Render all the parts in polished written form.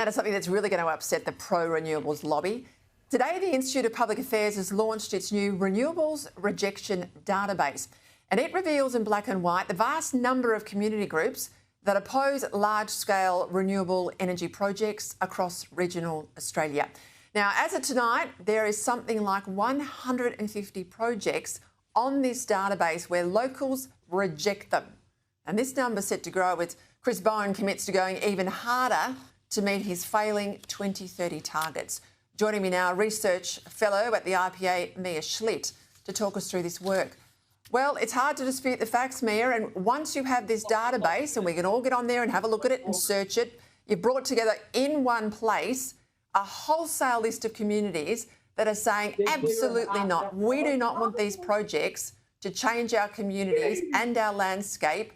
Now to something that's really going to upset the pro-renewables lobby. Today, the Institute of Public Affairs has launched its new Renewables Rejection Database, and it reveals in black and white the vast number of community groups that oppose large-scale renewable energy projects across regional Australia. Now, as of tonight, there is something like 150 projects on this database where locals reject them. And this number's set to grow as Chris Bowen commits to going even harder to meet his failing 2030 targets. Joining me now, research fellow at the IPA, Mia Schlicht, to talk us through this work. Well, it's hard to dispute the facts, Mia, and once you have this database, and we can all get on there and have a look at it and search it, you've brought together in one place a wholesale list of communities that are saying absolutely not. We do not want these projects to change our communities and our landscape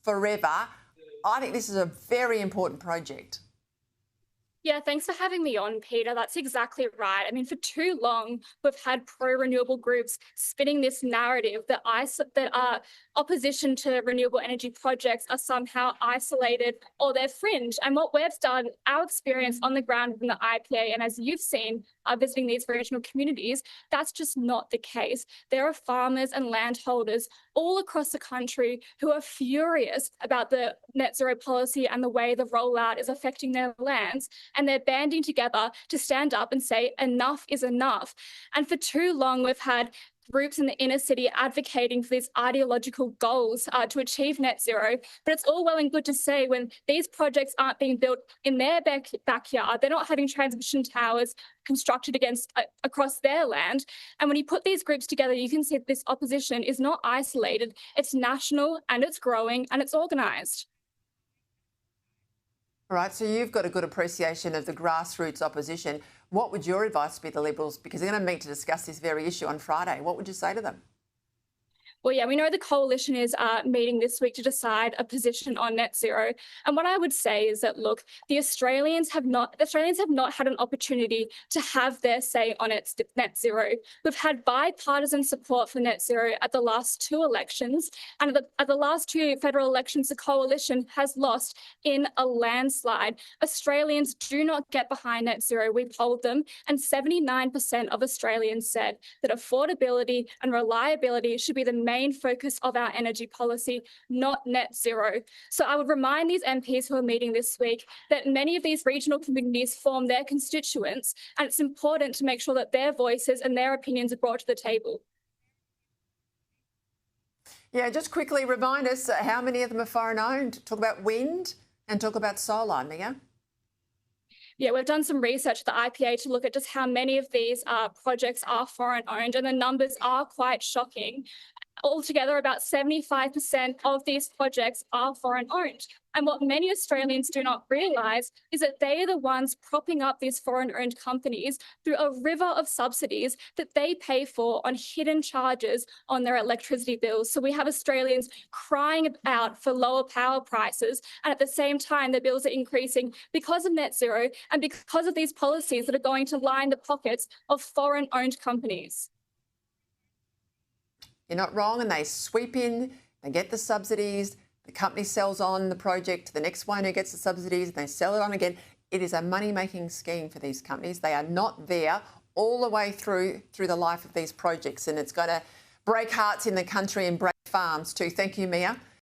forever. I think this is a very important project. Yeah, thanks for having me on, Peter. That's exactly right. I mean, for too long, we've had pro-renewable groups spinning this narrative that opposition to renewable energy projects are somehow isolated or they're fringe. And what we've done, our experience on the ground in the IPA, and as you've seen, visiting these regional communities, that's just not the case. There are farmers and landholders all across the country who are furious about the net zero policy and the way the rollout is affecting their lands. And they're banding together to stand up and say enough is enough. And for too long, we've had groups in the inner city advocating for these ideological goals to achieve net zero. But it's all well and good to say when these projects aren't being built in their backyard, they're not having transmission towers constructed across their land. And when you put these groups together, you can see that this opposition is not isolated. It's national and it's growing and it's organised. All right, so you've got a good appreciation of the grassroots opposition. What would your advice be to Liberals? Because they're going to meet to discuss this very issue on Friday. What would you say to them? Well, yeah, we know the coalition is meeting this week to decide a position on net zero. And what I would say is that, look, the Australians have not had an opportunity to have their say on its net zero. We've had bipartisan support for net zero at the last two elections. And at the last two federal elections, the coalition has lost in a landslide. Australians do not get behind net zero. We polled them, and 79% of Australians said that affordability and reliability should be the main focus of our energy policy, not net zero. So I would remind these MPs who are meeting this week that many of these regional communities form their constituents, and it's important to make sure that their voices and their opinions are brought to the table. Yeah, just quickly remind us how many of them are foreign owned. Talk about wind and talk about solar, Mia. Yeah, we've done some research at the IPA to look at just how many of these projects are foreign owned, and the numbers are quite shocking. Altogether, about 75% of these projects are foreign owned. And what many Australians do not realise is that they are the ones propping up these foreign owned companies through a river of subsidies that they pay for on hidden charges on their electricity bills. So we have Australians crying out for lower power prices, and at the same time, their bills are increasing because of net zero and because of these policies that are going to line the pockets of foreign owned companies. You're not wrong, and they sweep in, they get the subsidies, the company sells on the project to the next one who gets the subsidies, and they sell it on again. It is a money-making scheme for these companies. They are not there all the way through the life of these projects, and it's going to break hearts in the country and break farms too. Thank you, Mia.